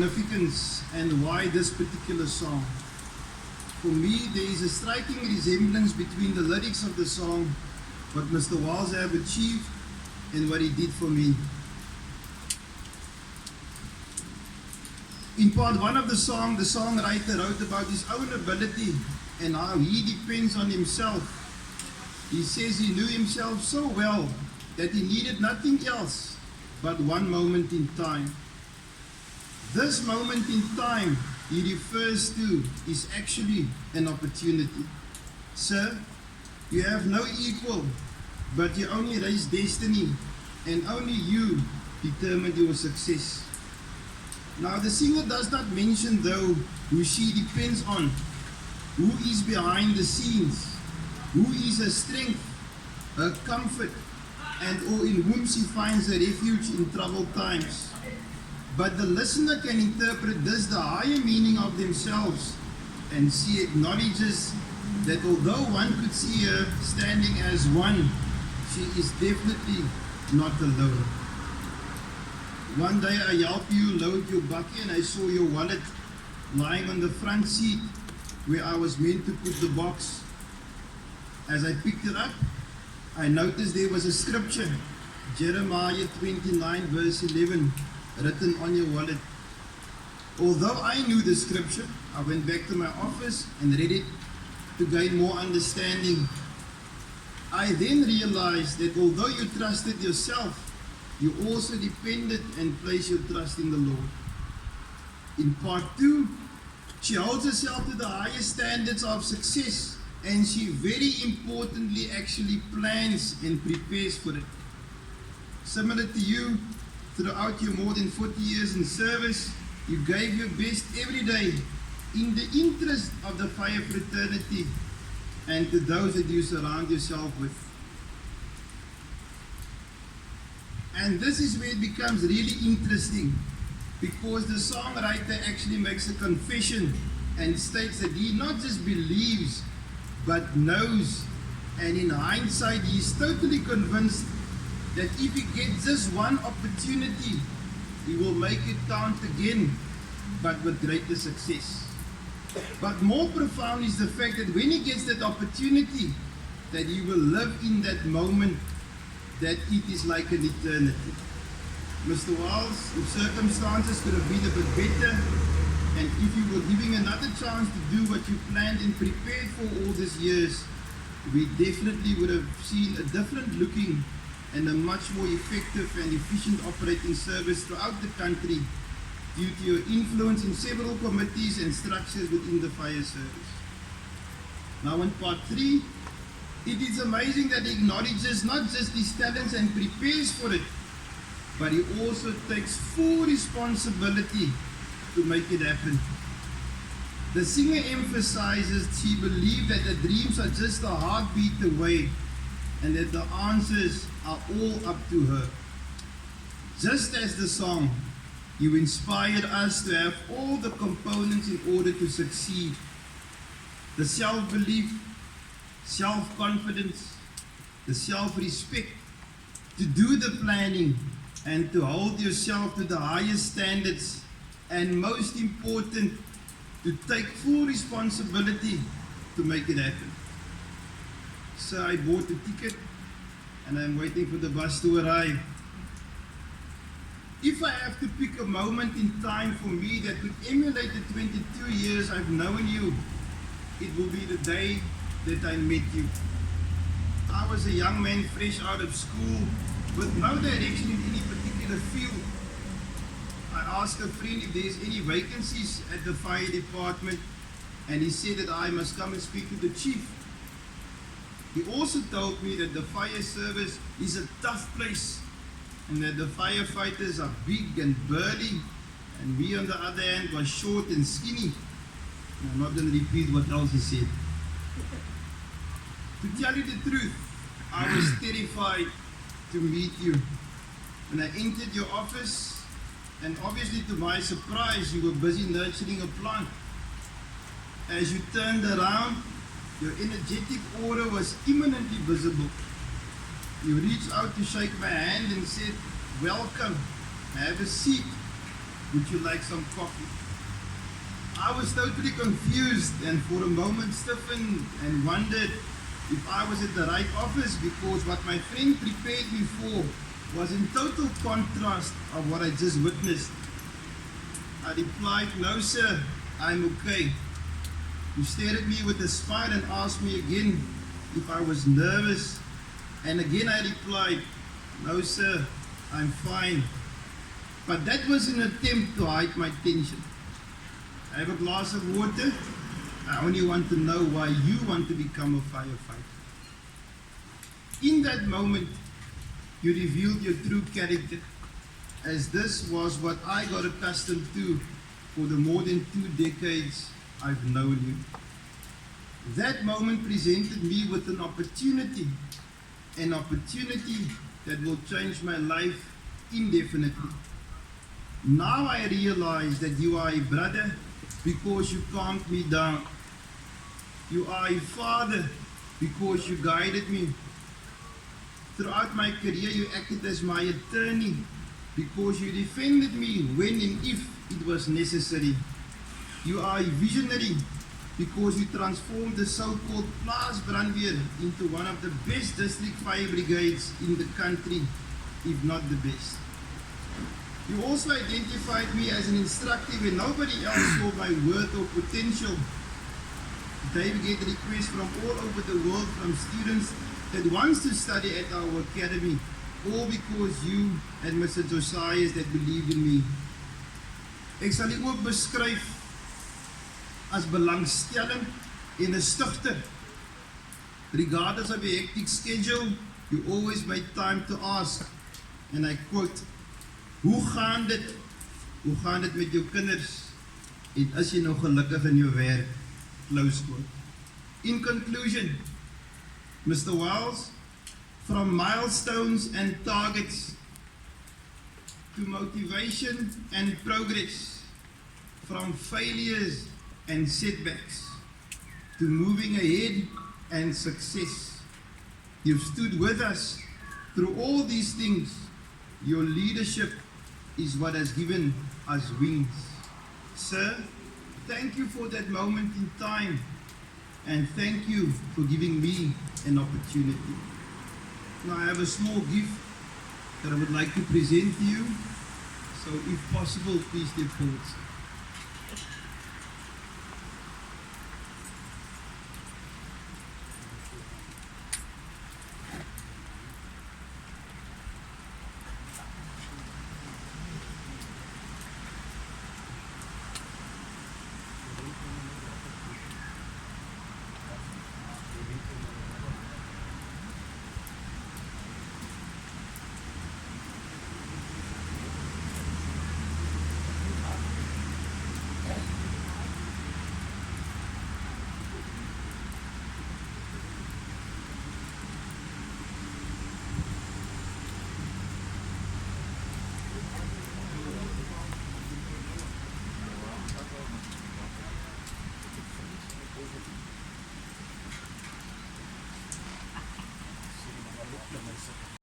significance and why this particular song. For me, there is a striking resemblance between the lyrics of the song, what Mr. Walls have achieved, and what he did for me. In part one of the songwriter wrote about his own ability and how he depends on himself. He says he knew himself so well that he needed nothing else but one moment in time. This moment in time he refers to is actually an opportunity. Sir, you have no equal, but you only raise destiny, and only you determine your success. Now the singer does not mention though who she depends on, who is behind the scenes, who is her strength, her comfort, and or in whom she finds a refuge in troubled times. But the listener can interpret this the higher meaning of themselves, and she acknowledges that although one could see her standing as one, she is definitely not alone. One day I helped you load your bakkie and I saw your wallet lying on the front seat where I was meant to put the box. As I picked it up, I noticed there was a scripture, Jeremiah 29 verse 11, written on your wallet. Although I knew the scripture, I went back to my office and read it to gain more understanding. I then realized that although you trusted yourself, you also depended and placed your trust in the Lord. In part 2, she holds herself to the highest standards of success, and she very importantly actually plans and prepares for it. Similar to you, throughout your more than 40 years in service, you gave your best every day in the interest of the fire fraternity and to those that you surround yourself with. And this is where it becomes really interesting, because the songwriter actually makes a confession and states that he not just believes but knows, and in hindsight he is totally convinced that if he gets just one opportunity, he will make it count again, but with greater success. But more profound is the fact that when he gets that opportunity, that he will live in that moment, that it is like an eternity. Mr. Walls, if circumstances could have been a bit better, and if you were giving another chance to do what you planned and prepared for all these years, we definitely would have seen a different looking and a much more effective and efficient operating service throughout the country due to your influence in several committees and structures within the fire service. Now in part 3, it is amazing that he acknowledges not just his talents and prepares for it, but he also takes full responsibility to make it happen. The singer emphasizes she believed that the dreams are just a heartbeat away and that the answers are all up to her. Just as the song, you inspired us to have all the components in order to succeed. The self-belief, self-confidence, the self-respect, to do the planning and to hold yourself to the highest standards, and most important, to take full responsibility to make it happen. So I bought a ticket and I'm waiting for the bus to arrive. If I have to pick a moment in time for me that could emulate the 22 years I've known you, it will be the day that I met you. I was a young man fresh out of school with no direction in any particular field. I asked a friend if there's any vacancies at the fire department, and he said that I must come and speak to the chief. He also told me that the fire service is a tough place and that the firefighters are big and burly, and me on the other hand was short and skinny. And I'm not going to repeat what else he said. To tell you the truth, I was terrified to meet you. When I entered your office, and obviously to my surprise, you were busy nurturing a plant. As you turned around, your energetic aura was imminently visible. You reached out to shake my hand and said, "Welcome, have a seat." Would you like some coffee? I was totally confused and for a moment stiffened and wondered if I was at the right office, because what my friend prepared me for was in total contrast of what I just witnessed. I replied, "No sir, I'm okay." He stared at me with a smile and asked me again if I was nervous, and again I replied, "No sir, I'm fine." But that was an attempt to hide my tension. I have a glass of water. I only want to know why you want to become a firefighter. In that moment, you revealed your true character, as this was what I got accustomed to for the more than 2 decades I've known you. That moment presented me with an opportunity that will change my life indefinitely. Now I realize that you are a brother because you calmed me down. You are a father because you guided me. Throughout my career, you acted as my attorney because you defended me when and if it was necessary. You are a visionary because you transformed the so-called Plaasbrandweer into one of the best district fire brigades in the country, if not the best. You also identified me as an instructor when nobody else saw my worth or potential. Today we get requests from all over the world from students that wants to study at our academy, all because you and Mr. Josiah that believed in me. Ek sal u ook beskryf as belangstelling en 'n stigter. Regardless of your hectic schedule, you always made time to ask, and I quote, "Hoe gaan dit? Hoe gaan dit met jou kinders? En is jy nog gelukkig in jou werk?" Close quote. In conclusion, Mr. Wells, from milestones and targets to motivation and progress, from failures and setbacks to moving ahead and success, you've stood with us through all these things. Your leadership is what has given us wings. Sir, thank you for that moment in time, and thank you for giving me an opportunity. Now I have a small gift that I would like to present to you, so if possible, please step forward.